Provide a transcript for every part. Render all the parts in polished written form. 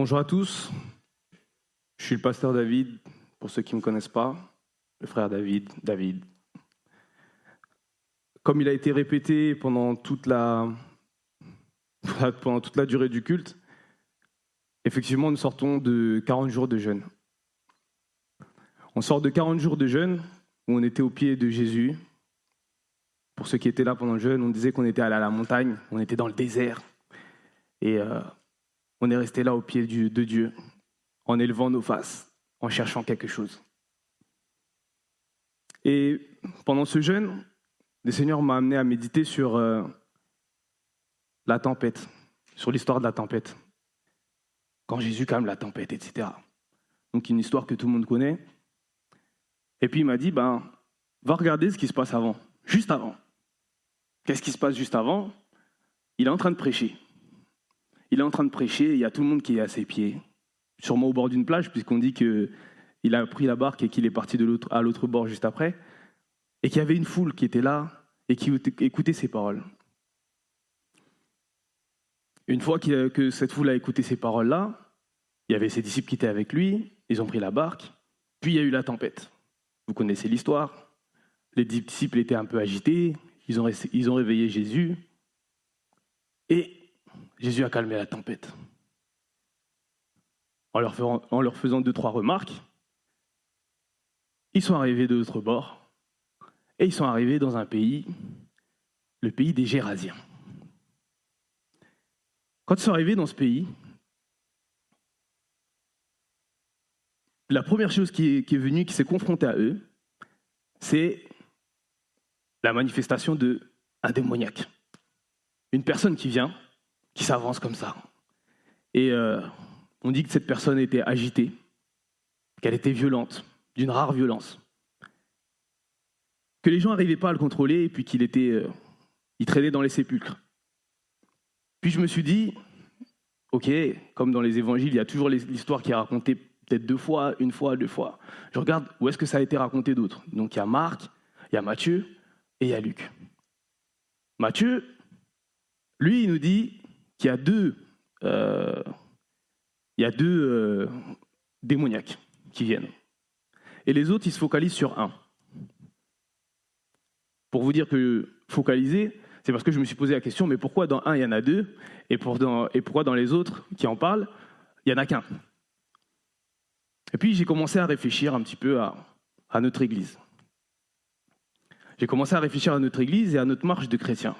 Bonjour à tous, je suis le pasteur David, pour ceux qui ne me connaissent pas, le frère David. Comme il a été répété pendant toute la durée du culte, effectivement nous sortons de 40 jours de jeûne. On sort de 40 jours de jeûne où on était au pied de Jésus. Pour ceux qui étaient là pendant le jeûne, on disait qu'on était allé à la montagne, on était dans le désert. Et on est resté là au pied de Dieu, en élevant nos faces, en cherchant quelque chose. Et pendant ce jeûne, le Seigneur m'a amené à méditer sur la tempête, sur l'histoire de la tempête. Quand Jésus calme la tempête, etc. Donc une histoire que tout le monde connaît. Et puis il m'a dit, va regarder ce qui se passe avant, juste avant. Qu'est-ce qui se passe juste avant? Il est en train de prêcher. Il y a tout le monde qui est à ses pieds, sûrement au bord d'une plage, puisqu'on dit qu'il a pris la barque et qu'il est parti à l'autre bord juste après, et qu'il y avait une foule qui était là et qui écoutait ses paroles. Une fois que cette foule a écouté ces paroles-là, il y avait ses disciples qui étaient avec lui, ils ont pris la barque, puis il y a eu la tempête. Vous connaissez l'histoire, les disciples étaient un peu agités, ils ont réveillé Jésus, et Jésus a calmé la tempête. En leur faisant 2-3 remarques, ils sont arrivés de l'autre bord, et ils sont arrivés dans un pays, le pays des Géraziens. Quand ils sont arrivés dans ce pays, la première chose qui est venue, qui s'est confrontée à eux, c'est la manifestation d'un démoniaque. Une personne qui vient, qui s'avance comme ça. Et on dit que cette personne était agitée, qu'elle était violente, d'une rare violence. Que les gens n'arrivaient pas à le contrôler et puis il traînait dans les sépulcres. Puis je me suis dit, ok, comme dans les évangiles, il y a toujours l'histoire qui est racontée peut-être 2 fois, 1 fois, 2 fois. Je regarde où est-ce que ça a été raconté d'autres. Donc il y a Marc, il y a Matthieu et il y a Luc. Matthieu, lui, il nous dit qu'il y a deux démoniaques qui viennent. Et les autres, ils se focalisent sur un. Pour vous dire que focaliser, c'est parce que je me suis posé la question, mais pourquoi dans un, il y en a 2, et pourquoi dans les autres qui en parlent, il n'y en a qu'un? Et puis j'ai commencé à réfléchir un petit peu à notre Église. J'ai commencé à réfléchir à notre Église et à notre marche de chrétiens.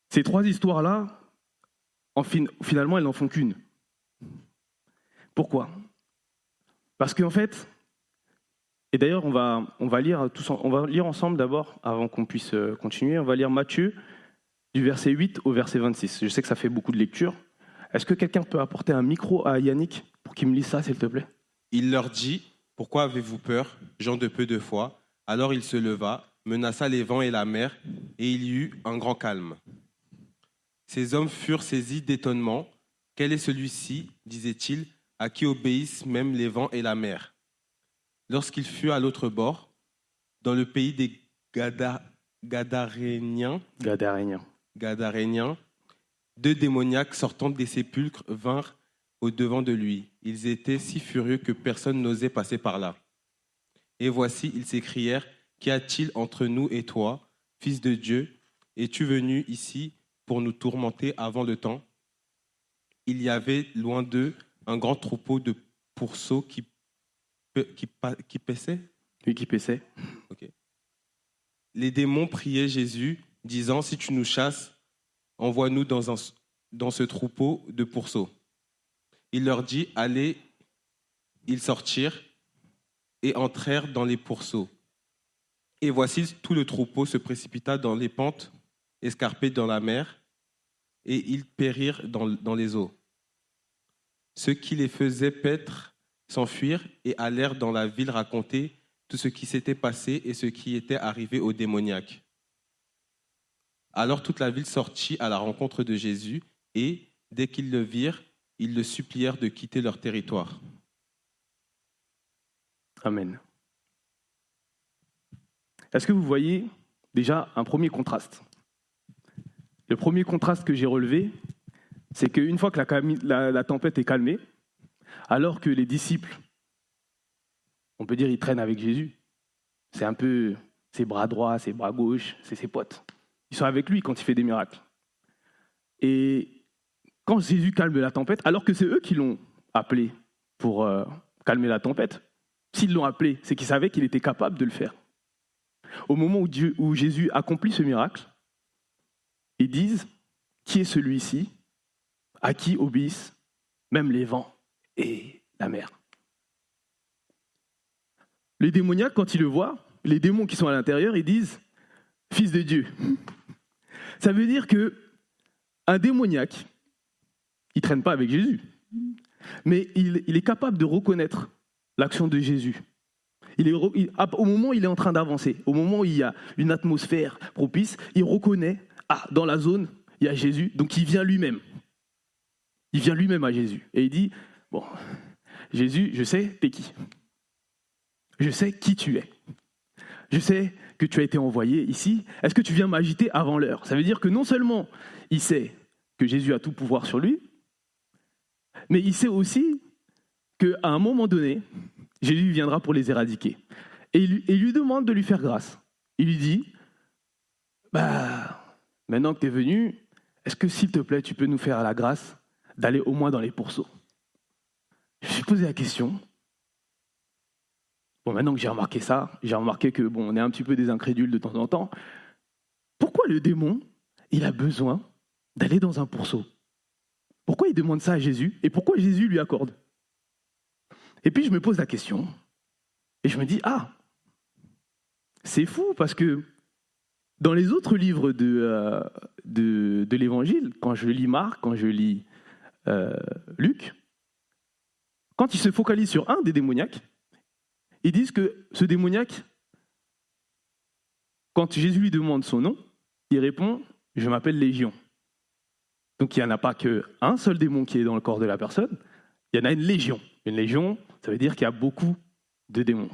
Ces 3 histoires-là, finalement, elles n'en font qu'une. Pourquoi? Parce qu'en fait, et d'ailleurs, on va lire ensemble d'abord, avant qu'on puisse continuer, on va lire Matthieu, du verset 8 au verset 26. Je sais que ça fait beaucoup de lecture. Est-ce que quelqu'un peut apporter un micro à Yannick pour qu'il me lise ça, s'il te plaît? Il leur dit, « Pourquoi avez-vous peur, gens de peu de foi ?» Alors il se leva, menaça les vents et la mer, et il y eut un grand calme. Ces hommes furent saisis d'étonnement. « Quel est celui-ci, disait-il, à qui obéissent même les vents et la mer ?» Lorsqu'il fut à l'autre bord, dans le pays des Gadaréniens, 2 démoniaques sortant des sépulcres vinrent au-devant de lui. Ils étaient si furieux que personne n'osait passer par là. Et voici, ils s'écrièrent, « Qu'y a-t-il entre nous et toi, Fils de Dieu? Es-tu venu ici pour nous tourmenter avant le temps ?» Il y avait loin d'eux un grand troupeau de pourceaux qui paissaient. Oui, qui paissait. Okay. Les démons priaient Jésus, disant, « Si tu nous chasses, envoie-nous dans ce troupeau de pourceaux. » Il leur dit, « Allez. » Ils sortirent et entrèrent dans les pourceaux. Et voici, tout le troupeau se précipita dans les pentes escarpées dans la mer, et ils périrent dans les eaux. Ceux qui les faisaient paître s'enfuirent et allèrent dans la ville raconter tout ce qui s'était passé et ce qui était arrivé aux démoniaques. Alors toute la ville sortit à la rencontre de Jésus, et, dès qu'ils le virent, ils le supplièrent de quitter leur territoire. Amen. Est-ce que vous voyez déjà un premier contraste? Le premier contraste que j'ai relevé, c'est qu'une fois que la tempête est calmée, alors que les disciples, on peut dire, ils traînent avec Jésus, c'est un peu ses bras droits, ses bras gauches, c'est ses potes. Ils sont avec lui quand il fait des miracles. Et quand Jésus calme la tempête, alors que c'est eux qui l'ont appelé pour calmer la tempête, s'ils l'ont appelé, c'est qu'ils savaient qu'il était capable de le faire. Au moment où Jésus accomplit ce miracle, ils disent, qui est celui-ci à qui obéissent même les vents et la mer? Les démoniaques, quand ils le voient, les démons qui sont à l'intérieur, ils disent « Fils de Dieu ». Ça veut dire qu'un démoniaque, il ne traîne pas avec Jésus, mais il est capable de reconnaître l'action de Jésus. Au moment où il est en train d'avancer, au moment où il y a une atmosphère propice, il reconnaît, dans la zone, il y a Jésus, donc il vient lui-même. Il vient lui-même à Jésus. Et il dit, bon, Jésus, je sais, t'es qui? Je sais qui tu es. Je sais que tu as été envoyé ici. Est-ce que tu viens m'agiter avant l'heure? Ça veut dire que non seulement il sait que Jésus a tout pouvoir sur lui, mais il sait aussi qu'à un moment donné, Jésus viendra pour les éradiquer. Et il lui demande de lui faire grâce. Il lui dit, maintenant que tu es venu, est-ce que s'il te plaît, tu peux nous faire la grâce d'aller au moins dans les pourceaux? Je me suis posé la question. Bon, maintenant que j'ai remarqué ça, j'ai remarqué que on est un petit peu des incrédules de temps en temps. Pourquoi le démon, il a besoin d'aller dans un pourceau? Pourquoi il demande ça à Jésus? Et pourquoi Jésus lui accorde? Et puis je me pose la question, et je me dis, c'est fou, parce que dans les autres livres de l'Évangile, quand je lis Marc, quand je lis Luc, quand ils se focalisent sur un des démoniaques, ils disent que ce démoniaque, quand Jésus lui demande son nom, il répond « Je m'appelle Légion ». Donc il n'y en a pas qu'un seul démon qui est dans le corps de la personne, il y en a une légion. Une légion, ça veut dire qu'il y a beaucoup de démons.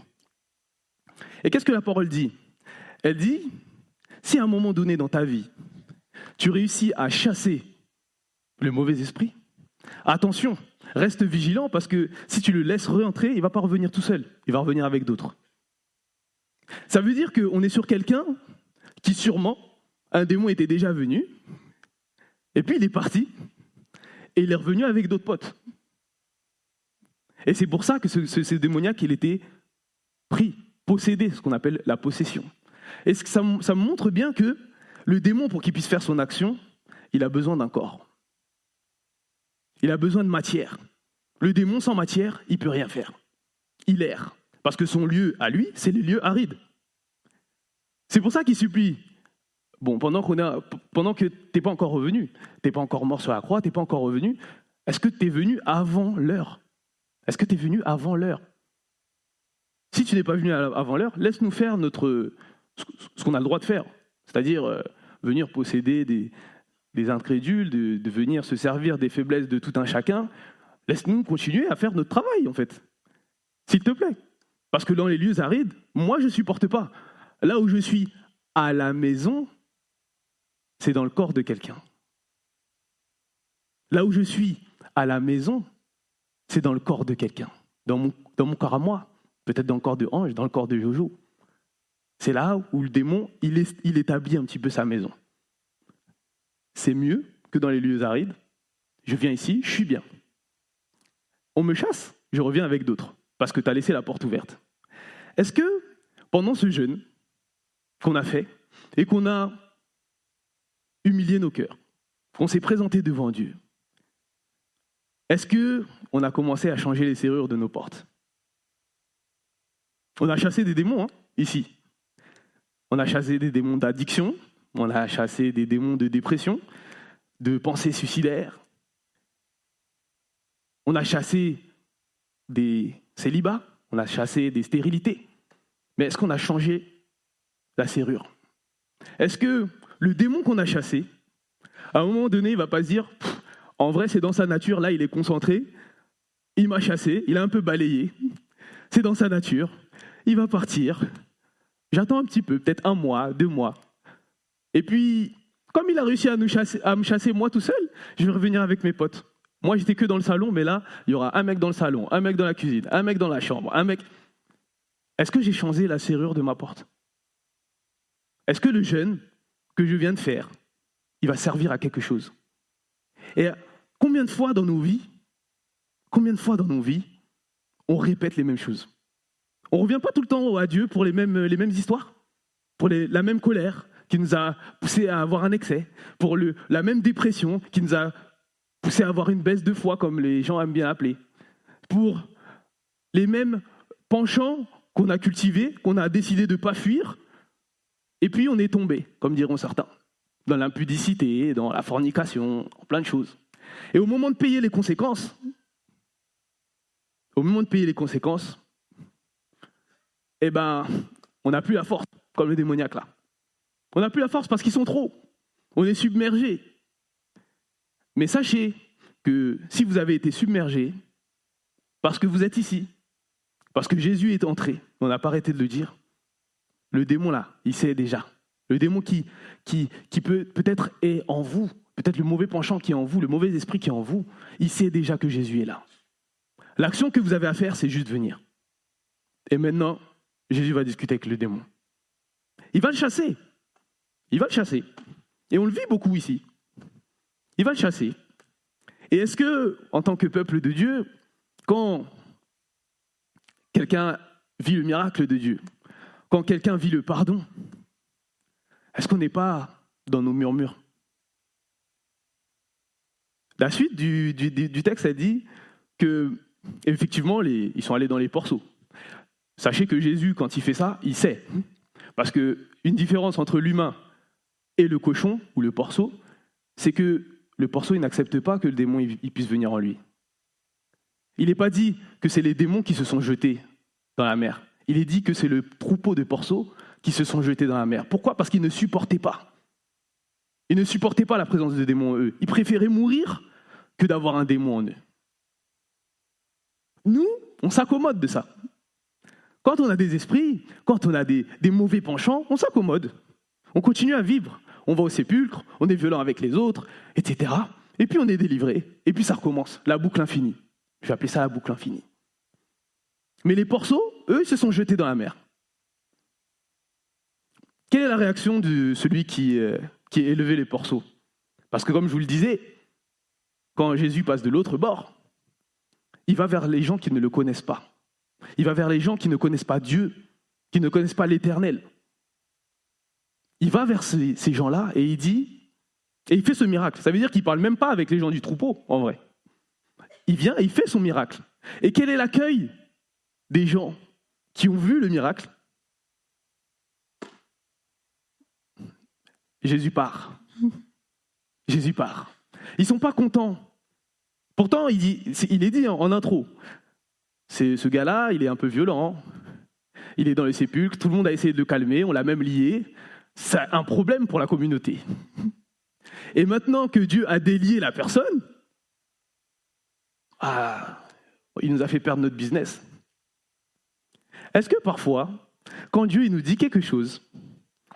Et qu'est-ce que la parole dit? Elle dit, si à un moment donné dans ta vie, tu réussis à chasser le mauvais esprit, attention, reste vigilant, parce que si tu le laisses réentrer, il ne va pas revenir tout seul, il va revenir avec d'autres. Ça veut dire qu'on est sur quelqu'un qui sûrement, un démon était déjà venu, et puis il est parti, et il est revenu avec d'autres potes. Et c'est pour ça que ce démoniaque, il était pris, possédé, ce qu'on appelle la possession. Et ça me montre bien que le démon, pour qu'il puisse faire son action, il a besoin d'un corps. Il a besoin de matière. Le démon, sans matière, il ne peut rien faire. Il erre. Parce que son lieu à lui, c'est les lieux arides. C'est pour ça qu'il supplie. Bon, pendant que tu n'es pas encore revenu, tu n'es pas encore mort sur la croix, tu n'es pas encore revenu, est-ce que tu es venu avant l'heure? Est-ce que tu es venu avant l'heure? Si tu n'es pas venu avant l'heure, laisse-nous faire ce qu'on a le droit de faire. C'est-à-dire venir posséder des incrédules, de venir se servir des faiblesses de tout un chacun. Laisse-nous continuer à faire notre travail, en fait. S'il te plaît. Parce que dans les lieux arides, moi, je ne supporte pas. Là où je suis à la maison, c'est dans le corps de quelqu'un. Là où je suis à la maison, c'est dans le corps de quelqu'un. Dans mon corps à moi. Peut-être dans le corps de Ange, dans le corps de Jojo. C'est là où le démon, il établit un petit peu sa maison. C'est mieux que dans les lieux arides. Je viens ici, je suis bien. On me chasse, je reviens avec d'autres. Parce que tu as laissé la porte ouverte. Est-ce que, pendant ce jeûne qu'on a fait, et qu'on a humilié nos cœurs, qu'on s'est présenté devant Dieu, est-ce qu'on a commencé à changer les serrures de nos portes? On a chassé des démons, ici. On a chassé des démons d'addiction, on a chassé des démons de dépression, de pensées suicidaires. On a chassé des célibats, on a chassé des stérilités. Mais est-ce qu'on a changé la serrure? Est-ce que le démon qu'on a chassé, à un moment donné, il ne va pas se dire « En vrai, c'est dans sa nature, là, il est concentré, il m'a chassé, il a un peu balayé, c'est dans sa nature, il va partir, j'attends un petit peu, peut-être 1 mois, 2 mois. Et puis, Comme il a réussi à me chasser moi tout seul, je vais revenir avec mes potes. Moi, j'étais que dans le salon, mais là, il y aura un mec dans le salon, un mec dans la cuisine, un mec dans la chambre, un mec... Est-ce que j'ai changé la serrure de ma porte? Est-ce que le jeûne que je viens de faire, il va servir à quelque chose? Et combien de fois dans nos vies, on répète les mêmes choses? On ne revient pas tout le temps à Dieu pour les mêmes histoires, pour la même colère qui nous a poussé à avoir un excès, pour la même dépression qui nous a poussé à avoir une baisse de foi, comme les gens aiment bien appeler, pour les mêmes penchants qu'on a cultivés, qu'on a décidé de ne pas fuir, et puis on est tombé, comme diront certains, dans l'impudicité, dans la fornication, en plein de choses. Et au moment de payer les conséquences, eh ben, on n'a plus la force, comme le démoniaque là. On n'a plus la force parce qu'ils sont trop. On est submergé. Mais sachez que si vous avez été submergé, parce que vous êtes ici, parce que Jésus est entré, on n'a pas arrêté de le dire, le démon là, il sait déjà. Le démon qui peut-être est en vous, peut-être le mauvais penchant qui est en vous, le mauvais esprit qui est en vous, il sait déjà que Jésus est là. L'action que vous avez à faire, c'est juste venir. Et maintenant, Jésus va discuter avec le démon. Il va le chasser. Et on le vit beaucoup ici. Il va le chasser. Et est-ce que, en tant que peuple de Dieu, quand quelqu'un vit le miracle de Dieu, quand quelqu'un vit le pardon, est-ce qu'on n'est pas dans nos murmures? La suite du texte a dit que, effectivement, ils sont allés dans les porceaux. Sachez que Jésus, quand il fait ça, il sait. Parce qu'une différence entre l'humain et le cochon, ou le porceau, c'est que le porceau, il n'accepte pas que le démon il puisse venir en lui. Il n'est pas dit que c'est les démons qui se sont jetés dans la mer. Il est dit que c'est le troupeau de porceaux qui se sont jetés dans la mer. Pourquoi? Parce qu'ils ne supportaient pas. Ils ne supportaient pas la présence de démons en eux. Ils préféraient mourir que d'avoir un démon en eux. Nous, on s'accommode de ça. Quand on a des esprits, quand on a des mauvais penchants, on s'accommode. On continue à vivre. On va au sépulcre, on est violent avec les autres, etc. Et puis on est délivré. Et puis ça recommence, la boucle infinie. Je vais appeler ça la boucle infinie. Mais les porceaux, eux, ils se sont jetés dans la mer. Quelle est la réaction de celui qui a élevé les porceaux? Parce que comme je vous le disais, quand Jésus passe de l'autre bord, il va vers les gens qui ne le connaissent pas. Il va vers les gens qui ne connaissent pas Dieu, qui ne connaissent pas l'Éternel. Il va vers ces gens-là et il dit, et il fait ce miracle. Ça veut dire qu'il ne parle même pas avec les gens du troupeau, en vrai. Il vient et il fait son miracle. Et quel est l'accueil des gens qui ont vu le miracle? Jésus part. Jésus part. Ils ne sont pas contents. Pourtant, il est dit en intro. Ce gars-là, il est un peu violent. Il est dans les sépulcres. Tout le monde a essayé de le calmer. On l'a même lié. C'est un problème pour la communauté. Et maintenant que Dieu a délié la personne, il nous a fait perdre notre business. Est-ce que parfois, quand Dieu il nous dit quelque chose,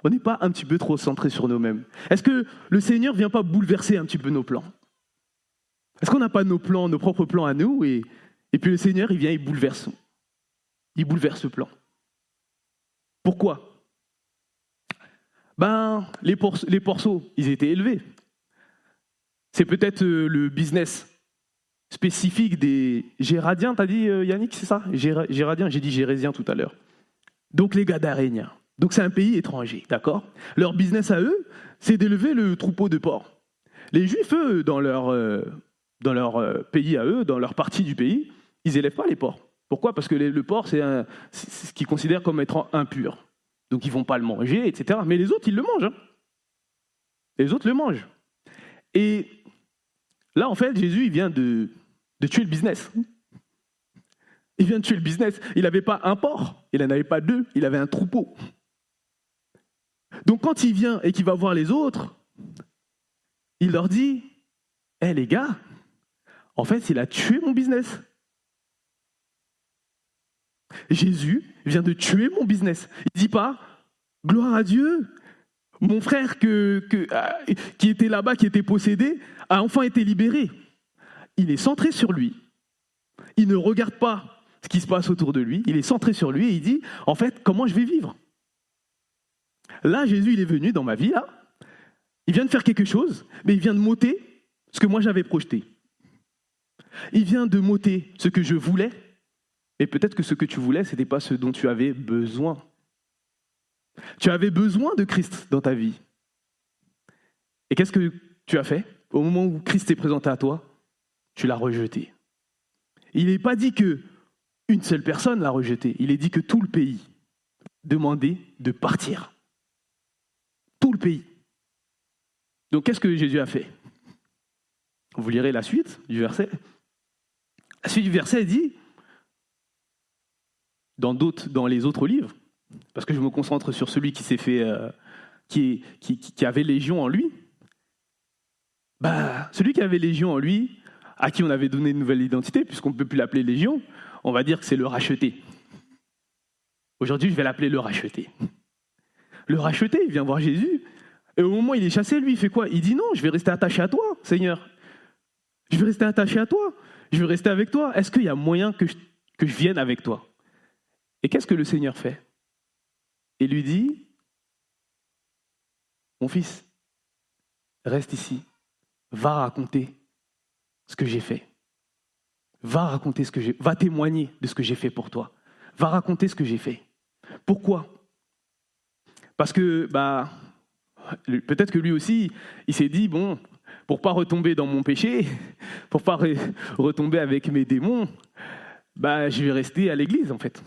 on n'est pas un petit peu trop centré sur nous-mêmes? Est-ce que le Seigneur ne vient pas bouleverser un petit peu nos plans? Est-ce qu'on n'a pas nos plans, nos propres plans à nous et puis le Seigneur, il vient, il bouleverse ce plan. Pourquoi? Les porceaux, ils étaient élevés. C'est peut-être le business spécifique des Géradiens, t'as dit Yannick, c'est ça? Géradiens, j'ai dit Gérésiens tout à l'heure. Donc les Gadaréniens. Donc c'est un pays étranger, d'accord? Leur business à eux, c'est d'élever le troupeau de porcs. Les Juifs, eux, dans leur pays à eux, dans leur partie du pays, ils n'élèvent pas les porcs. Pourquoi? Parce que le porc, c'est ce qu'ils considèrent comme étant impur. Donc ils ne vont pas le manger, etc. Mais les autres, ils le mangent. Hein. Les autres le mangent. Et là, en fait, Jésus, il vient de tuer le business. Il vient de tuer le business. Il n'avait pas un porc, il n'en avait pas deux, il avait un troupeau. Donc quand il vient et qu'il va voir les autres, il leur dit, « Hé les gars, en fait, il a tué mon business. » Jésus vient de tuer mon business. Il ne dit pas, gloire à Dieu, Mon frère qui était là-bas, qui était possédé, a enfin été libéré. Il est centré sur lui. Il ne regarde pas ce qui se passe autour de lui. Il est centré sur lui et il dit, en fait, comment je vais vivre? Là, Jésus, il est venu dans ma vie, là. Il vient de faire quelque chose, mais il vient de m'ôter ce que moi j'avais projeté. Il vient de m'ôter ce que je voulais, mais peut-être que ce que tu voulais, ce n'était pas ce dont tu avais besoin. Tu avais besoin de Christ dans ta vie. Et qu'est-ce que tu as fait? Au moment où Christ s'est présenté à toi, tu l'as rejeté. Il n'est pas dit qu'une seule personne l'a rejeté, il est dit que tout le pays demandait de partir. Tout le pays. Donc qu'est-ce que Jésus a fait? Vous lirez la suite du verset. La suite du verset dit, dans les autres livres, parce que je me concentre sur celui qui s'est fait, qui avait légion en lui, celui qui avait légion en lui, à qui on avait donné une nouvelle identité, puisqu'on ne peut plus l'appeler légion, on va dire que c'est le racheté. Aujourd'hui, je vais l'appeler le racheté. Le racheté, il vient voir Jésus, et au moment où il est chassé, lui, il fait quoi? Il dit non, je vais rester attaché à toi, Seigneur. Je vais rester attaché à toi. Je vais rester avec toi. Est-ce qu'il y a moyen que je vienne avec toi? Et qu'est-ce que le Seigneur fait? Il lui dit, mon fils, reste ici. Va raconter ce que j'ai fait. Va témoigner de ce que j'ai fait pour toi. Va raconter ce que j'ai fait. Pourquoi? Parce que, peut-être que lui aussi, il s'est dit, bon, pour pas retomber dans mon péché, pour pas retomber avec mes démons, je vais rester à l'église, en fait.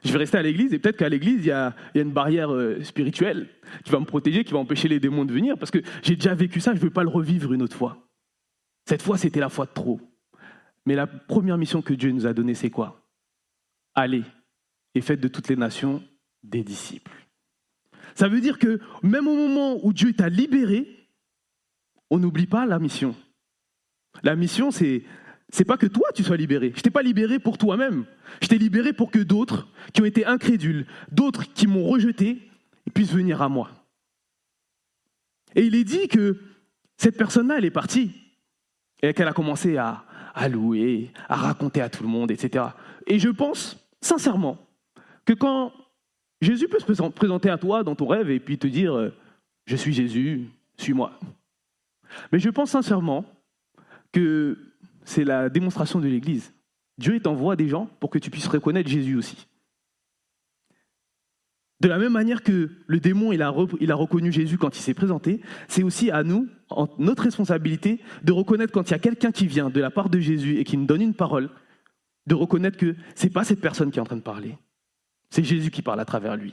Je vais rester à l'église, et peut-être qu'à l'église, il y a une barrière spirituelle qui va me protéger, qui va empêcher les démons de venir, parce que j'ai déjà vécu ça, je ne veux pas le revivre une autre fois. Cette fois, c'était la fois de trop. Mais la première mission que Dieu nous a donnée, c'est quoi? Allez et faites de toutes les nations des disciples. Ça veut dire que même au moment où Dieu t'a libéré, on n'oublie pas la mission. La mission, c'est pas que toi tu sois libéré. Je t'ai pas libéré pour toi-même. Je t'ai libéré pour que d'autres qui ont été incrédules, d'autres qui m'ont rejeté, puissent venir à moi. Et il est dit que cette personne-là, elle est partie et qu'elle a commencé à louer, à raconter à tout le monde, etc. Et je pense sincèrement que quand Jésus peut se présenter à toi dans ton rêve et puis te dire « Je suis Jésus, suis-moi ». Mais je pense sincèrement que c'est la démonstration de l'Église. Dieu t'envoie des gens pour que tu puisses reconnaître Jésus aussi. De la même manière que le démon il a reconnu Jésus quand il s'est présenté, c'est aussi à nous, notre responsabilité, de reconnaître quand il y a quelqu'un qui vient de la part de Jésus et qui nous donne une parole, de reconnaître que ce n'est pas cette personne qui est en train de parler. C'est Jésus qui parle à travers lui.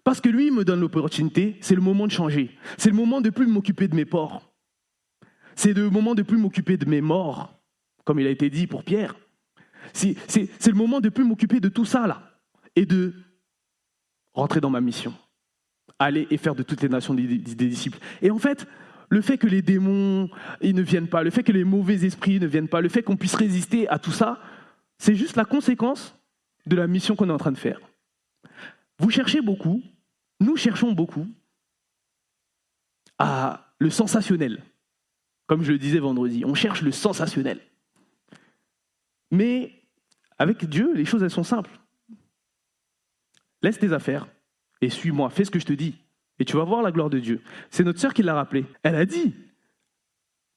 Parce que lui, il me donne l'opportunité, c'est le moment de changer. C'est le moment de ne plus m'occuper de mes porcs. C'est le moment de ne plus m'occuper de mes morts, comme il a été dit pour Pierre. C'est le moment de ne plus m'occuper de tout ça, là, et de rentrer dans ma mission. Aller et faire de toutes les nations des disciples. Et en fait, le fait que les démons ils ne viennent pas, le fait que les mauvais esprits ne viennent pas, le fait qu'on puisse résister à tout ça, c'est juste la conséquence de la mission qu'on est en train de faire. Vous cherchez beaucoup, nous cherchons beaucoup à le sensationnel. Comme je le disais vendredi, on cherche le sensationnel. Mais avec Dieu, les choses, elles sont simples. Laisse tes affaires et suis-moi, fais ce que je te dis. Et tu vas voir la gloire de Dieu. C'est notre sœur qui l'a rappelé. Elle a dit,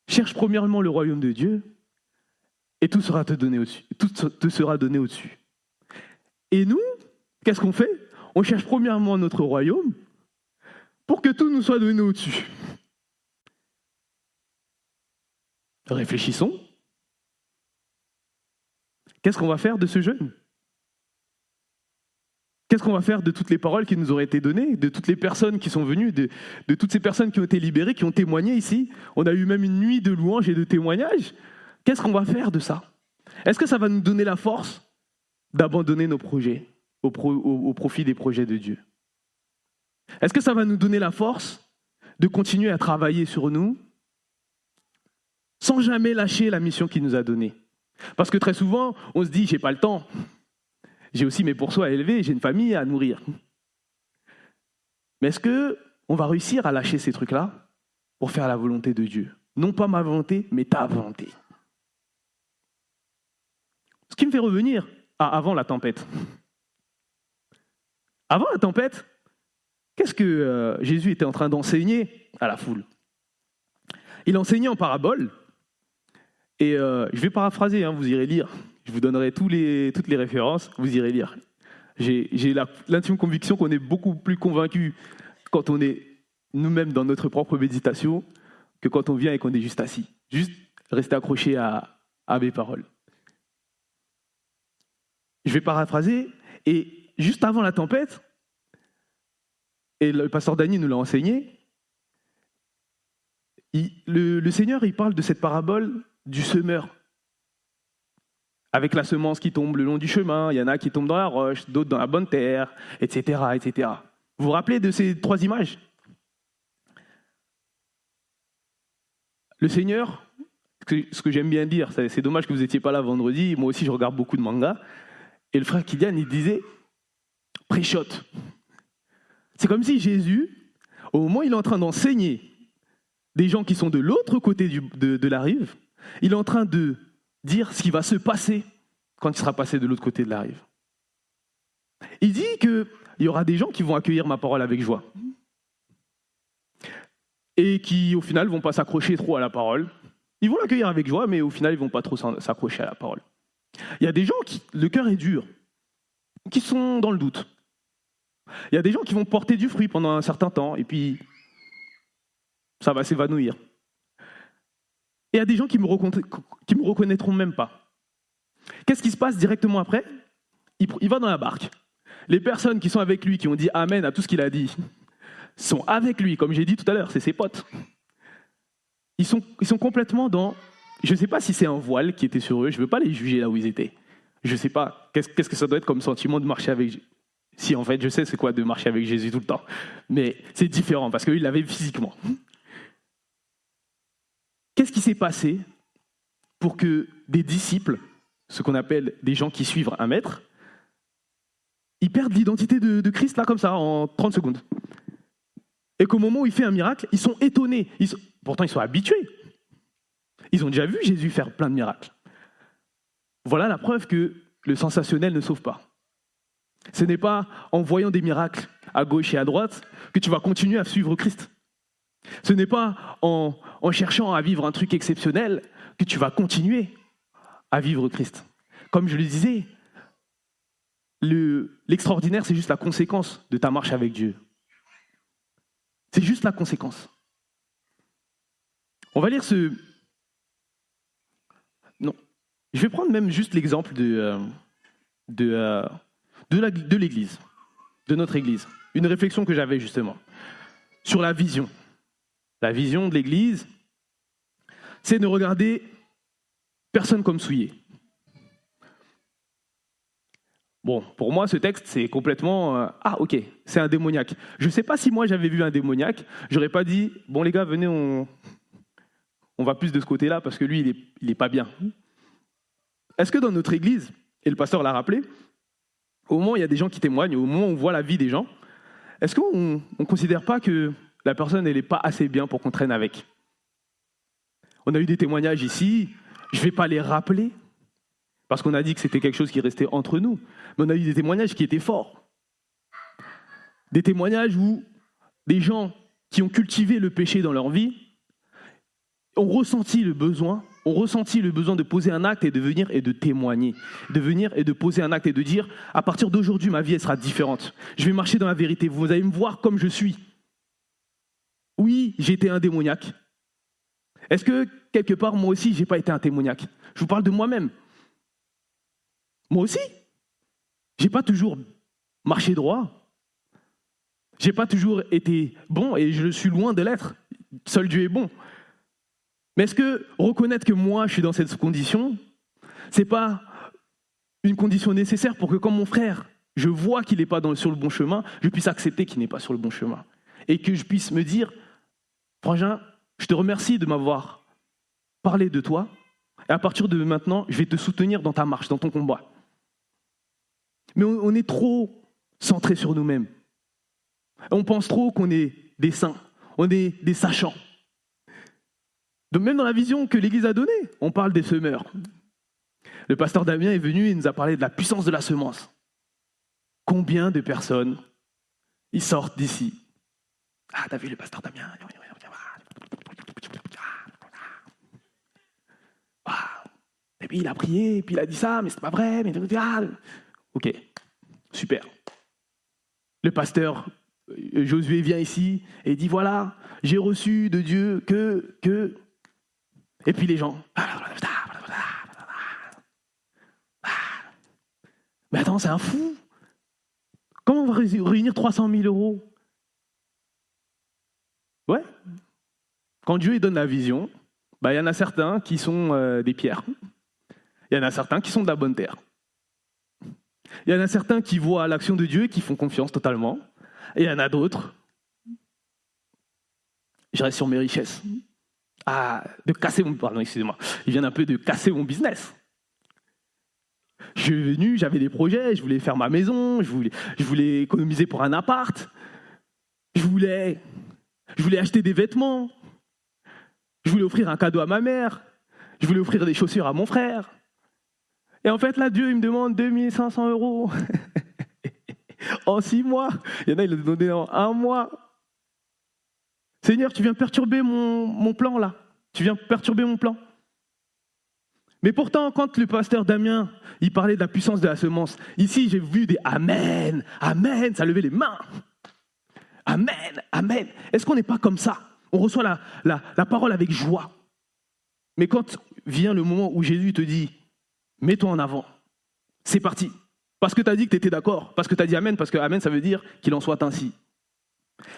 cherche premièrement le royaume de Dieu et tout sera donné au-dessus. Et nous, qu'est-ce qu'on fait? On cherche premièrement notre royaume pour que tout nous soit donné au-dessus. Réfléchissons. Qu'est-ce qu'on va faire de ce jeûne? Qu'est-ce qu'on va faire de toutes les paroles qui nous auraient été données, de toutes les personnes qui sont venues, de toutes ces personnes qui ont été libérées, qui ont témoigné ici? On a eu même une nuit de louanges et de témoignages. Qu'est-ce qu'on va faire de ça? Est-ce que ça va nous donner la force d'abandonner nos projets au profit des projets de Dieu? Est-ce que ça va nous donner la force de continuer à travailler sur nous sans jamais lâcher la mission qu'il nous a donnée? Parce que très souvent, on se dit, j'ai pas le temps. J'ai aussi mes pourceaux à élever, j'ai une famille à nourrir. Mais est-ce qu'on va réussir à lâcher ces trucs-là pour faire la volonté de Dieu? Non pas ma volonté, mais ta volonté. Ce qui me fait revenir à avant la tempête. Avant la tempête, qu'est-ce que Jésus était en train d'enseigner à la foule? Il enseignait en parabole. Et je vais paraphraser, vous irez lire. Je vous donnerai toutes les références, vous irez lire. J'ai l'intime conviction qu'on est beaucoup plus convaincus quand on est nous-mêmes dans notre propre méditation que quand on vient et qu'on est juste assis. Juste rester accroché à mes paroles. Je vais paraphraser, et juste avant la tempête, et le pasteur Dany nous l'a enseigné, le Seigneur il parle de cette parabole du semeur. Avec la semence qui tombe le long du chemin, il y en a qui tombent dans la roche, d'autres dans la bonne terre, etc., etc. Vous vous rappelez de ces 3 images? Le Seigneur, ce que j'aime bien dire, c'est dommage que vous n'étiez pas là vendredi, moi aussi je regarde beaucoup de mangas, et le frère Kylian, il disait « pré-shot ». C'est comme si Jésus, au moment où il est en train d'enseigner des gens qui sont de l'autre côté de la rive, il est en train de dire ce qui va se passer quand il sera passé de l'autre côté de la rive. Il dit qu'il y aura des gens qui vont accueillir ma parole avec joie et qui, au final, ne vont pas s'accrocher trop à la parole. Ils vont l'accueillir avec joie, mais au final, ils ne vont pas trop s'accrocher à la parole. Il y a des gens qui, le cœur est dur, qui sont dans le doute. Il y a des gens qui vont porter du fruit pendant un certain temps, et puis ça va s'évanouir. Et il y a des gens qui me reconnaîtront même pas. Qu'est-ce qui se passe directement après? Il va dans la barque. Les personnes qui sont avec lui, qui ont dit Amen à tout ce qu'il a dit, sont avec lui, comme j'ai dit tout à l'heure, c'est ses potes. Ils sont complètement dans... Je ne sais pas si c'est un voile qui était sur eux, je ne veux pas les juger là où ils étaient. Je ne sais pas, qu'est-ce que ça doit être comme sentiment de marcher avec Jésus? Si, en fait, je sais c'est quoi de marcher avec Jésus tout le temps. Mais c'est différent, parce qu'eux, ils l'avaient physiquement. Qu'est-ce qui s'est passé pour que des disciples, ce qu'on appelle des gens qui suivent un maître, ils perdent l'identité de Christ là comme ça, en 30 secondes? Et qu'au moment où il fait un miracle, ils sont étonnés. Pourtant, ils sont habitués. Ils ont déjà vu Jésus faire plein de miracles. Voilà la preuve que le sensationnel ne sauve pas. Ce n'est pas en voyant des miracles à gauche et à droite que tu vas continuer à suivre Christ. Ce n'est pas en cherchant à vivre un truc exceptionnel que tu vas continuer à vivre Christ. Comme je le disais, l'extraordinaire, c'est juste la conséquence de ta marche avec Dieu. C'est juste la conséquence. On va lire ce... Non. Je vais prendre même juste l'exemple de l'Église, de notre Église. Une réflexion que j'avais justement sur la vision. La vision de l'Église, c'est de regarder personne comme souillé. Bon, pour moi, ce texte, c'est complètement... ah, ok, c'est un démoniaque. Je ne sais pas si moi, j'avais vu un démoniaque. J'aurais pas dit, bon les gars, venez, on va plus de ce côté-là parce que lui, il est pas bien. Est-ce que dans notre Église, et le pasteur l'a rappelé, au moment où il y a des gens qui témoignent, au moment où on voit la vie des gens, est-ce qu'on ne considère pas que la personne, elle n'est pas assez bien pour qu'on traîne avec? On a eu des témoignages ici, je ne vais pas les rappeler, parce qu'on a dit que c'était quelque chose qui restait entre nous, mais on a eu des témoignages qui étaient forts. Des témoignages où des gens qui ont cultivé le péché dans leur vie ont ressenti le besoin de poser un acte et de venir et de témoigner, de venir et de poser un acte et de dire, à partir d'aujourd'hui, ma vie, elle sera différente. Je vais marcher dans la vérité, vous allez me voir comme je suis. Oui, j'ai été un démoniaque. Est-ce que, quelque part, moi aussi, je n'ai pas été un démoniaque? Je vous parle de moi-même. Moi aussi, je n'ai pas toujours marché droit. Je n'ai pas toujours été bon et je suis loin de l'être. Seul Dieu est bon. Mais est-ce que reconnaître que moi, je suis dans cette condition, ce n'est pas une condition nécessaire pour que, comme mon frère, je vois qu'il n'est pas sur le bon chemin, je puisse accepter qu'il n'est pas sur le bon chemin. Et que je puisse me dire, frangin, je te remercie de m'avoir parlé de toi, et à partir de maintenant, je vais te soutenir dans ta marche, dans ton combat. Mais on est trop centré sur nous-mêmes. On pense trop qu'on est des saints, on est des sachants. Donc même dans la vision que l'Église a donnée, on parle des semeurs. Le pasteur Damien est venu et nous a parlé de la puissance de la semence. Combien de personnes ils sortent d'ici? Ah, t'as vu le pasteur Damien? Et puis il a prié, et puis il a dit ça, mais c'est pas vrai. Mais... Ok, super. Le pasteur Josué vient ici et dit voilà, j'ai reçu de Dieu que... Et puis les gens... Mais attends, c'est un fou. Comment on va réunir 300 000 euros? Ouais. Quand Dieu il donne la vision, il y en a certains qui sont des pierres. Il y en a certains qui sont de la bonne terre. Il y en a certains qui voient l'action de Dieu et qui font confiance totalement. Et il y en a d'autres. Je reste sur mes richesses. De casser mon... Pardon, excusez-moi. Ils viennent un peu de casser mon business. Je suis venu, j'avais des projets, je voulais faire ma maison, je voulais économiser pour un appart, je voulais acheter des vêtements, je voulais offrir un cadeau à ma mère, je voulais offrir des chaussures à mon frère. Et en fait, là, Dieu, il me demande 2500 euros en 6 mois. Il y en a, il l'a donné en 1 mois. Seigneur, tu viens perturber mon plan, là. Tu viens perturber mon plan. Mais pourtant, quand le pasteur Damien, il parlait de la puissance de la semence, ici, j'ai vu des Amen, Amen, ça levait les mains. Amen, Amen. Est-ce qu'on n'est pas comme ça? On reçoit la parole avec joie. Mais quand vient le moment où Jésus te dit, mets-toi en avant, c'est parti. Parce que tu as dit que tu étais d'accord, parce que tu as dit Amen, parce que Amen, ça veut dire qu'il en soit ainsi.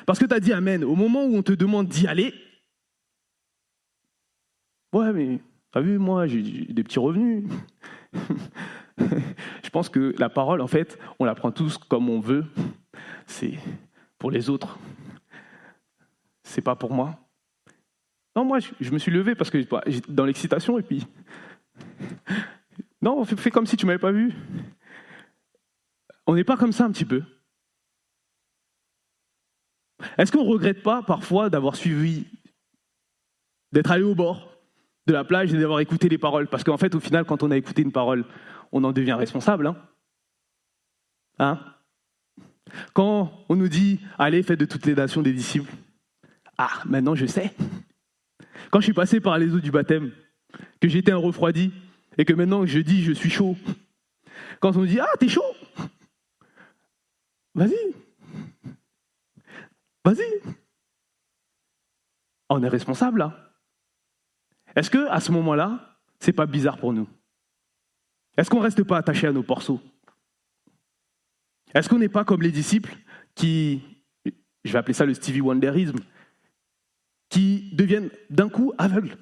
Parce que tu as dit Amen, au moment où on te demande d'y aller, ouais, mais... T'as vu, moi, j'ai des petits revenus. Je pense que la parole, en fait, on la prend tous comme on veut. C'est pour les autres. C'est pas pour moi. Non, moi, je me suis levé parce que j'étais dans l'excitation et puis... Non, fais comme si tu m'avais pas vu. On n'est pas comme ça un petit peu. Est-ce qu'on ne regrette pas parfois d'avoir suivi, d'être allé au bord de la plage et d'avoir écouté les paroles? Parce qu'en fait, au final, quand on a écouté une parole, on en devient responsable. Hein? Quand on nous dit « Allez, faites de toutes les nations des disciples », ah, maintenant je sais. Quand je suis passé par les eaux du baptême, que j'étais un refroidi, et que maintenant je dis « Je suis chaud », quand on me dit « Ah, t'es chaud », vas-y. Vas-y. On est responsable, là. Est-ce qu'à ce moment-là, c'est pas bizarre pour nous? Est-ce qu'on ne reste pas attaché à nos porceaux? Est-ce qu'on n'est pas comme les disciples qui, je vais appeler ça le Stevie Wonderisme, qui deviennent d'un coup aveugles?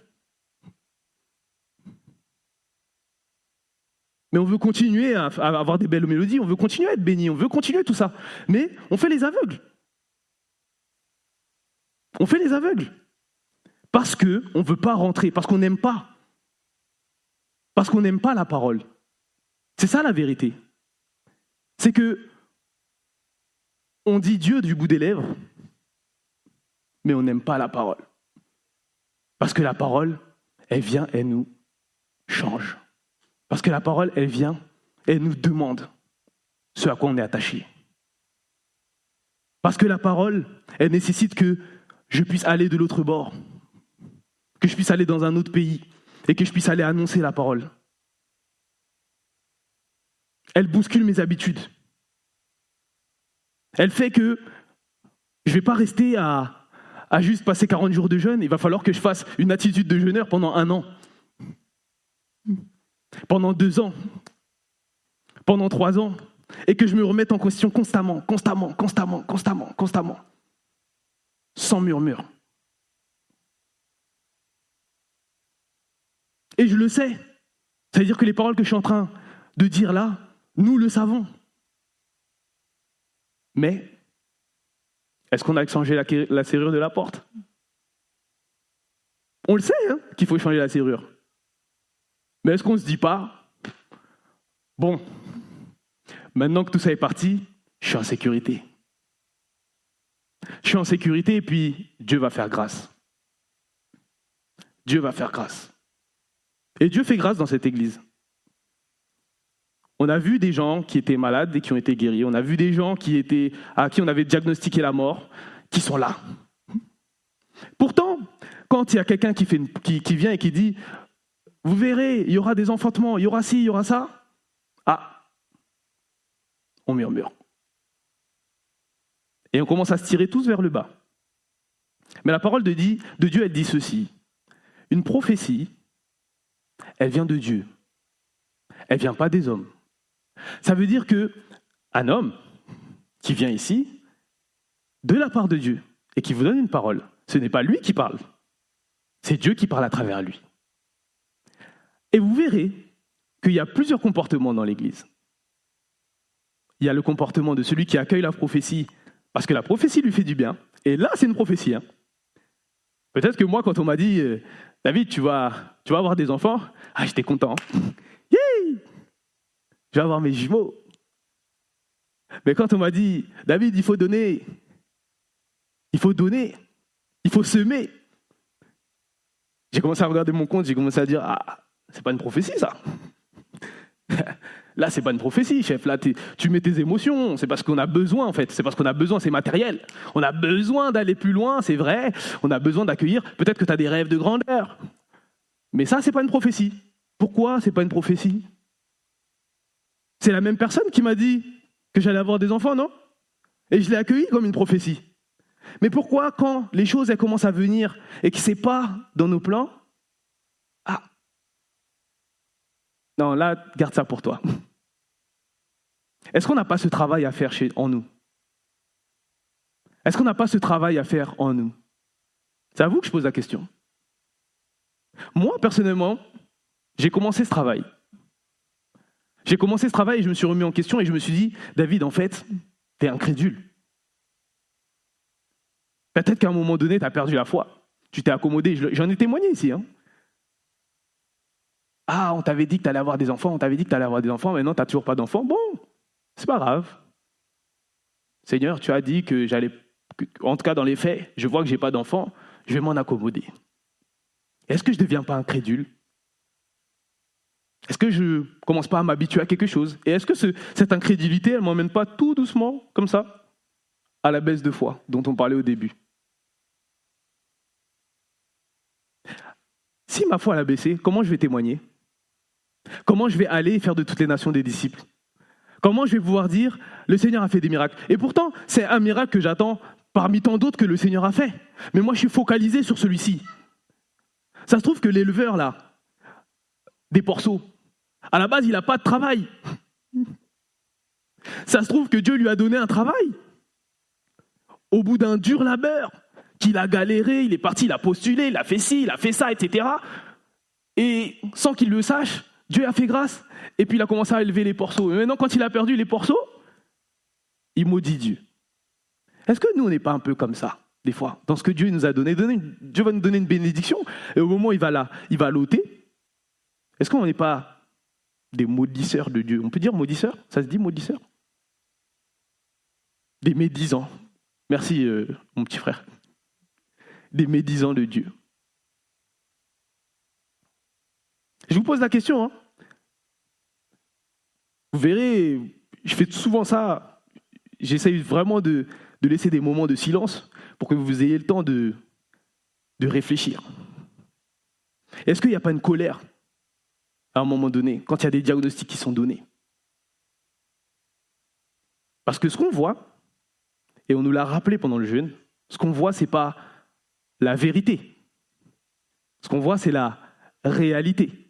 Mais on veut continuer à avoir des belles mélodies, on veut continuer à être béni, on veut continuer tout ça. Mais on fait les aveugles. On fait les aveugles. Parce qu'on ne veut pas rentrer, parce qu'on n'aime pas. Parce qu'on n'aime pas la parole. C'est ça la vérité. C'est que on dit Dieu du bout des lèvres, mais on n'aime pas la parole. Parce que la parole, elle vient, elle nous change. Parce que la parole, elle vient, elle nous demande ce à quoi on est attaché. Parce que la parole, elle nécessite que je puisse aller de l'autre bord, que je puisse aller dans un autre pays et que je puisse aller annoncer la parole. Elle bouscule mes habitudes. Elle fait que je ne vais pas rester à juste passer 40 jours de jeûne. Il va falloir que je fasse une attitude de jeûneur pendant 1 an, pendant 2 ans, pendant 3 ans, et que je me remette en question constamment, sans murmure. Et je le sais. C'est-à-dire que les paroles que je suis en train de dire là, nous le savons. Mais, est-ce qu'on a changé la serrure de la porte? On le sait, qu'il faut changer la serrure. Mais est-ce qu'on ne se dit pas, bon, maintenant que tout ça est parti, je suis en sécurité. je suis en sécurité et puis Dieu va faire grâce. Dieu va faire grâce. Et Dieu fait grâce dans cette église. On a vu des gens qui étaient malades et qui ont été guéris. On a vu des gens à qui on avait diagnostiqué la mort, qui sont là. Pourtant, quand il y a quelqu'un qui vient et qui dit « Vous verrez, il y aura des enfantements, il y aura ci, il y aura ça », on murmure. Et on commence à se tirer tous vers le bas. Mais la parole de Dieu, elle dit ceci. Une prophétie, elle vient de Dieu. Elle ne vient pas des hommes. Ça veut dire qu'un homme qui vient ici, de la part de Dieu, et qui vous donne une parole, ce n'est pas lui qui parle, c'est Dieu qui parle à travers lui. Et vous verrez qu'il y a plusieurs comportements dans l'Église. Il y a le comportement de celui qui accueille la prophétie, parce que la prophétie lui fait du bien, et là c'est une prophétie. Peut-être que moi, quand on m'a dit « David, tu vas avoir des enfants », j'étais content. Yeah, je vais avoir mes jumeaux. Mais quand on m'a dit « David, il faut donner, il faut semer », j'ai commencé à regarder mon compte, j'ai commencé à dire « c'est pas une prophétie ça ». Là, c'est pas une prophétie, chef. Là, tu mets tes émotions. C'est parce qu'on a besoin, en fait. C'est parce qu'on a besoin, c'est matériel. On a besoin d'aller plus loin, c'est vrai. On a besoin d'accueillir. Peut-être que tu as des rêves de grandeur. Mais ça, c'est pas une prophétie. Pourquoi c'est pas une prophétie ? C'est la même personne qui m'a dit que j'allais avoir des enfants, non ? Et je l'ai accueilli comme une prophétie. Mais pourquoi, quand les choses elles commencent à venir et que c'est pas dans nos plans, non, là, garde ça pour toi. Est-ce qu'on n'a pas ce travail à faire en nous ? Est-ce qu'on n'a pas ce travail à faire en nous ? C'est à vous que je pose la question. Moi, personnellement, j'ai commencé ce travail. J'ai commencé ce travail et je me suis remis en question et je me suis dit, David, en fait, t'es incrédule. Peut-être qu'à un moment donné, t'as perdu la foi. Tu t'es accommodé. J'en ai témoigné ici. On t'avait dit que t'allais avoir des enfants, maintenant t'as toujours pas d'enfants. Bon, c'est pas grave. Seigneur, tu as dit que en tout cas dans les faits, je vois que j'ai pas d'enfants, je vais m'en accommoder. Est-ce que je deviens pas incrédule ? Est-ce que je commence pas à m'habituer à quelque chose ? Et est-ce que cette incrédulité, elle m'emmène pas tout doucement, comme ça, à la baisse de foi dont on parlait au début ? Si ma foi elle a baissé, comment je vais témoigner ? Comment je vais aller faire de toutes les nations des disciples ? Comment je vais pouvoir dire « Le Seigneur a fait des miracles » ? Et pourtant, c'est un miracle que j'attends parmi tant d'autres que le Seigneur a fait. Mais moi, je suis focalisé sur celui-ci. Ça se trouve que l'éleveur, là, des porceaux, à la base, il n'a pas de travail. Ça se trouve que Dieu lui a donné un travail. Au bout d'un dur labeur, qu'il a galéré, il est parti, il a postulé, il a fait ci, il a fait ça, etc. Et sans qu'il le sache, Dieu a fait grâce, et puis il a commencé à élever les porceaux. Et maintenant, quand il a perdu les porceaux, il maudit Dieu. Est-ce que nous, on n'est pas un peu comme ça, des fois, dans ce que Dieu nous a donné ? Dieu va nous donner une bénédiction, et au moment où il va l'ôter, est-ce qu'on n'est pas des maudisseurs de Dieu ? On peut dire maudisseurs ? Ça se dit maudisseurs ? Des médisants. Merci, mon petit frère. Des médisants de Dieu. Je vous pose la question. Vous verrez, je fais souvent ça. J'essaye vraiment de laisser des moments de silence pour que vous ayez le temps de réfléchir. Est-ce qu'il n'y a pas une colère à un moment donné, quand il y a des diagnostics qui sont donnés ? Parce que ce qu'on voit, et on nous l'a rappelé pendant le jeûne, ce qu'on voit, ce n'est pas la vérité. Ce qu'on voit, c'est la réalité.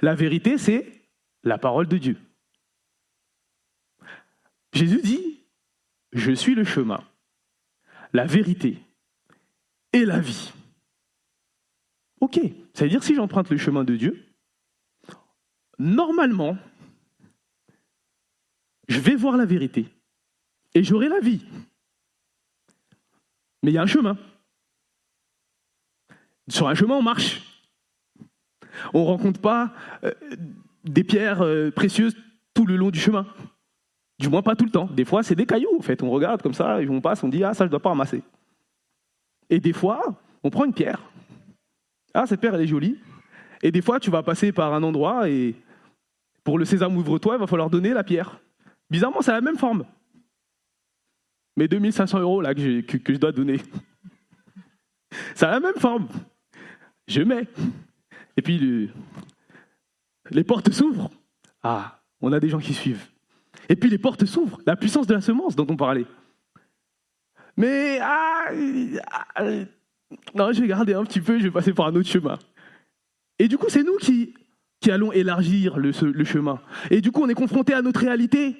La vérité, c'est la parole de Dieu. Jésus dit, « Je suis le chemin, la vérité et la vie. » Ok, ça veut dire si j'emprunte le chemin de Dieu, normalement, je vais voir la vérité et j'aurai la vie. Mais il y a un chemin. Sur un chemin, on marche. On ne rencontre pas des pierres précieuses tout le long du chemin. Du moins, pas tout le temps. Des fois, c'est des cailloux, en fait. On regarde comme ça, et on passe, on dit « Ah, ça, je ne dois pas ramasser. » Et des fois, on prend une pierre. « Ah, cette pierre, elle est jolie. » Et des fois, tu vas passer par un endroit et pour le sésame ouvre-toi, il va falloir donner la pierre. Bizarrement, c'est la même forme. Mais 2500 € là, que je dois donner. C'est la même forme. Je mets. Et puis, les portes s'ouvrent. Ah, on a des gens qui suivent. Et puis les portes s'ouvrent, la puissance de la semence dont on parlait. Mais, non, je vais garder un petit peu, je vais passer par un autre chemin. Et du coup, c'est nous qui allons élargir le chemin. Et du coup, on est confronté à notre réalité.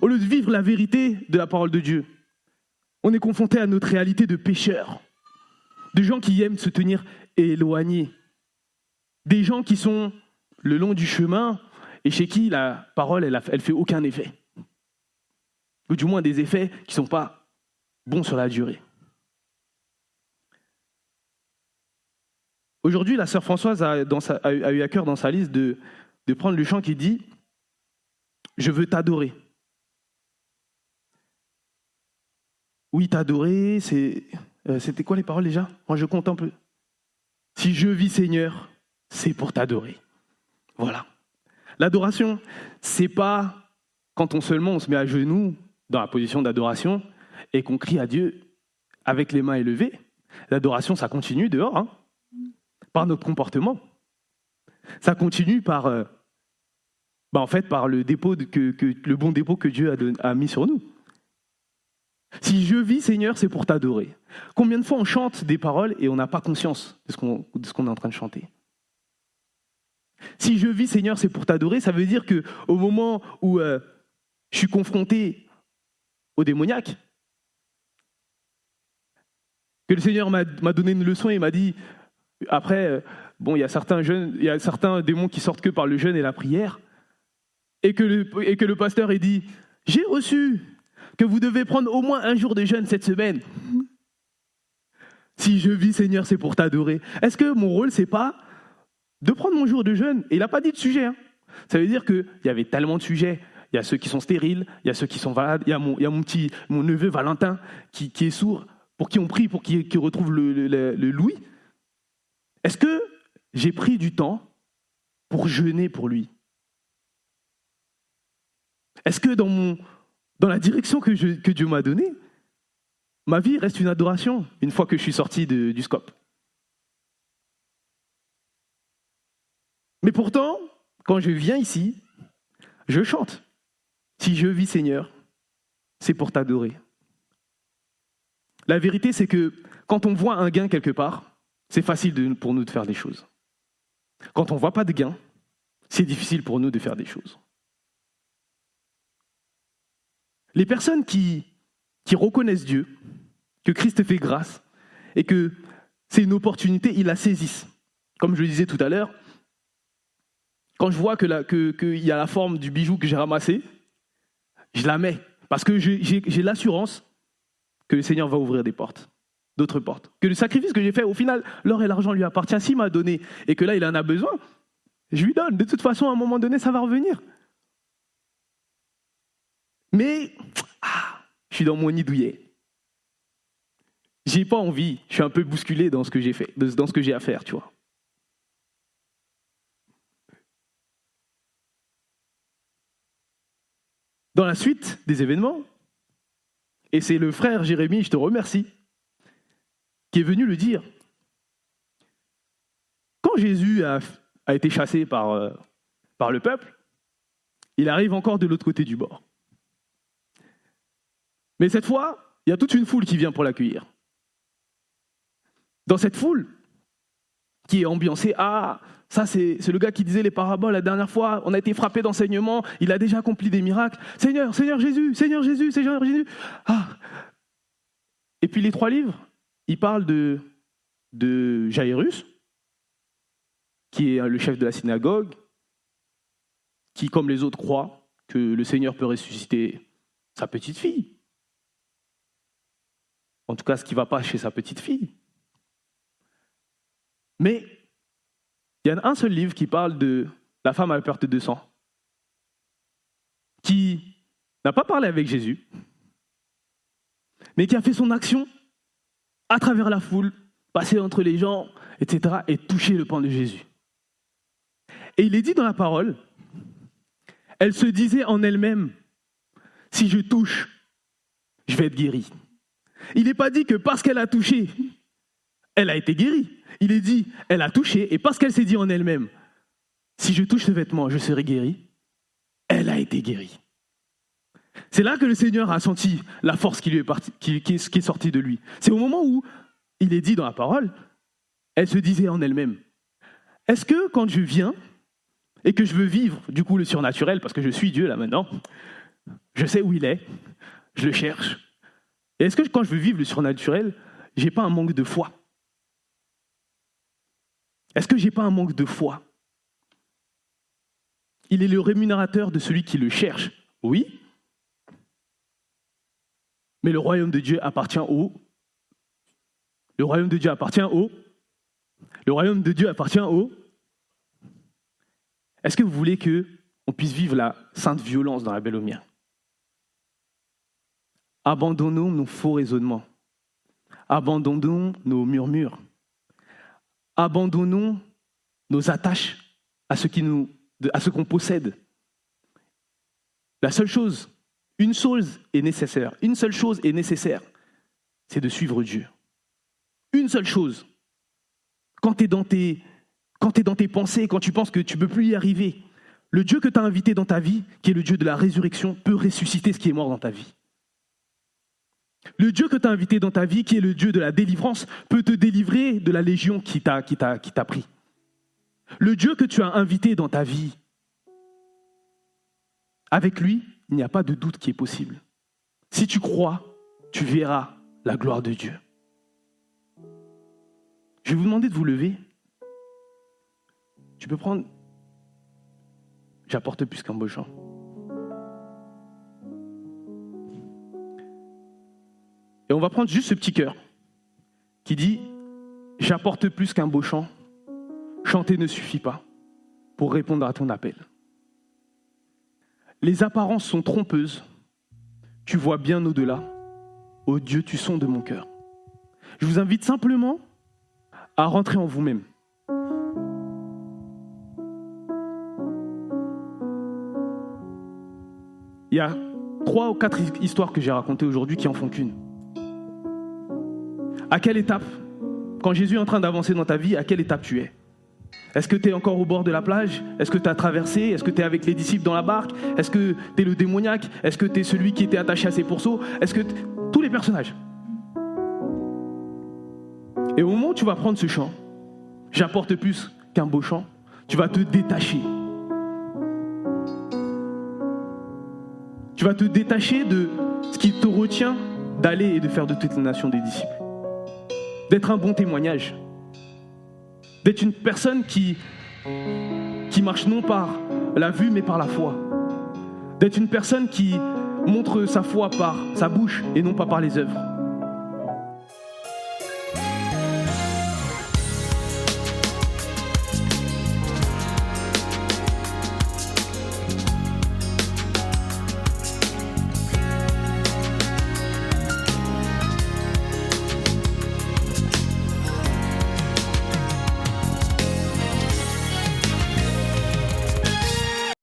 Au lieu de vivre la vérité de la parole de Dieu, on est confronté à notre réalité de pécheurs, de gens qui aiment se tenir éloignés, des gens qui sont le long du chemin et chez qui la parole, elle fait aucun effet. Ou du moins des effets qui ne sont pas bons sur la durée. Aujourd'hui, la sœur Françoise a eu à cœur dans sa liste de prendre le chant qui dit « Je veux t'adorer ». Oui, t'adorer, c'était quoi les paroles déjà ? Moi, je compte un peu. « Si je vis Seigneur, c'est pour t'adorer ». Voilà. L'adoration, c'est pas quand on se met à genoux dans la position d'adoration et qu'on crie à Dieu avec les mains élevées. L'adoration, ça continue dehors, hein, par notre comportement. Ça continue par, par le dépôt le bon dépôt que Dieu a mis sur nous. Si je vis, Seigneur, c'est pour t'adorer. Combien de fois on chante des paroles et on n'a pas conscience de ce qu'on est en train de chanter ? Si je vis, Seigneur, c'est pour t'adorer, ça veut dire qu'au moment où je suis confronté au démoniaque, que le Seigneur m'a donné une leçon et m'a dit, après, il y a certains démons qui sortent que par le jeûne et la prière, et que le pasteur ait dit, j'ai reçu que vous devez prendre au moins un jour de jeûne cette semaine. Si je vis, Seigneur, c'est pour t'adorer. Est-ce que mon rôle, c'est pas de prendre mon jour de jeûne? Et il n'a pas dit de sujet. Hein. Ça veut dire qu'il y avait tellement de sujets. Il y a ceux qui sont stériles, il y a ceux qui sont malades, il y a mon neveu Valentin qui est sourd, pour qui on prie, pour qu'il retrouve le Louis. Est-ce que j'ai pris du temps pour jeûner pour lui? Est-ce que dans la direction que Dieu m'a donnée, ma vie reste une adoration une fois que je suis sorti du scope? Mais pourtant, quand je viens ici, je chante. Si je vis, Seigneur, c'est pour t'adorer. La vérité, c'est que quand on voit un gain quelque part, c'est facile pour nous de faire des choses. Quand on ne voit pas de gain, c'est difficile pour nous de faire des choses. Les personnes qui reconnaissent Dieu, que Christ fait grâce, et que c'est une opportunité, ils la saisissent. Comme je le disais tout à l'heure, quand je vois qu'il y a la forme du bijou que j'ai ramassé, je la mets. Parce que j'ai l'assurance que le Seigneur va ouvrir des portes, d'autres portes. Que le sacrifice que j'ai fait, au final, l'or et l'argent lui appartient. S'il m'a donné et que là, il en a besoin, je lui donne. De toute façon, à un moment donné, ça va revenir. Mais, je suis dans mon nid douillet. J'ai pas envie. Je suis un peu bousculé dans ce que j'ai fait, dans ce que j'ai à faire, tu vois. Dans la suite des événements, et c'est le frère Jérémie, je te remercie, qui est venu le dire. Quand Jésus a été chassé par le peuple, il arrive encore de l'autre côté du bord. Mais cette fois, il y a toute une foule qui vient pour l'accueillir. Dans cette foule, qui est ambiancée, ça c'est le gars qui disait les paraboles la dernière fois, on a été frappé d'enseignement, il a déjà accompli des miracles. Seigneur, Seigneur Jésus, Seigneur Jésus, Seigneur Jésus. Et puis les 3 livres, ils parlent de Jairus, qui est le chef de la synagogue, qui, comme les autres, croit que le Seigneur peut ressusciter sa petite fille. En tout cas, ce qui ne va pas chez sa petite fille. Mais il y a un seul livre qui parle de la femme à la perte de sang, qui n'a pas parlé avec Jésus, mais qui a fait son action à travers la foule, passé entre les gens, etc., et touché le pan de Jésus. Et il est dit dans la parole, elle se disait en elle-même, si je touche, je vais être guérie. Il n'est pas dit que parce qu'elle a touché, elle a été guérie. Il est dit, elle a touché, et parce qu'elle s'est dit en elle-même, si je touche ce vêtement, je serai guérie, elle a été guérie. C'est là que le Seigneur a senti la force qui est sortie de lui. C'est au moment où il est dit dans la parole, elle se disait en elle-même, est-ce que quand je viens et que je veux vivre du coup le surnaturel, parce que je suis Dieu là maintenant, je sais où il est, je le cherche, et est-ce que quand je veux vivre le surnaturel, j'ai pas un manque de foi? Est-ce que j'ai pas un manque de foi? Il est le rémunérateur de celui qui le cherche, oui, mais le royaume de Dieu appartient au... Le royaume de Dieu appartient au... Le royaume de Dieu appartient au... Est-ce que vous voulez qu'on puisse vivre la sainte violence dans la belle lumière? Abandonnons nos faux raisonnements. Abandonnons nos murmures. Abandonnons nos attaches à ce qu'on possède. La seule chose, une chose est nécessaire. Une seule chose est nécessaire, c'est de suivre Dieu. Une seule chose. Quand tu es dans tes pensées, quand tu penses que tu ne peux plus y arriver, le Dieu que tu as invité dans ta vie, qui est le Dieu de la résurrection, peut ressusciter ce qui est mort dans ta vie. Le Dieu que tu as invité dans ta vie, qui est le Dieu de la délivrance, peut te délivrer de la légion qui t'a pris. Le Dieu que tu as invité dans ta vie, avec lui, il n'y a pas de doute qui est possible. Si tu crois, tu verras la gloire de Dieu. Je vais vous demander de vous lever. Tu peux prendre... J'apporte plus qu'un beau chant. Et on va prendre juste ce petit cœur qui dit « J'apporte plus qu'un beau chant. Chanter ne suffit pas pour répondre à ton appel. » Les apparences sont trompeuses. Tu vois bien au-delà. Ô Dieu, tu sondes mon cœur. Je vous invite simplement à rentrer en vous-même. Il y a 3 ou 4 histoires que j'ai racontées aujourd'hui qui en font qu'une. À quelle étape, quand Jésus est en train d'avancer dans ta vie, à quelle étape tu es? Est-ce que tu es encore au bord de la plage? Est-ce que tu as traversé? Est-ce que tu es avec les disciples dans la barque? Est-ce que tu es le démoniaque? Est-ce que tu es celui qui était attaché à ses pourceaux? Est-ce que tous les personnages? Et au moment où tu vas prendre ce chant, j'apporte plus qu'un beau chant, tu vas te détacher. Tu vas te détacher de ce qui te retient d'aller et de faire de toute la nation des disciples. D'être un bon témoignage. D'être une personne qui marche non par la vue mais par la foi. D'être une personne qui montre sa foi par sa bouche et non pas par les œuvres.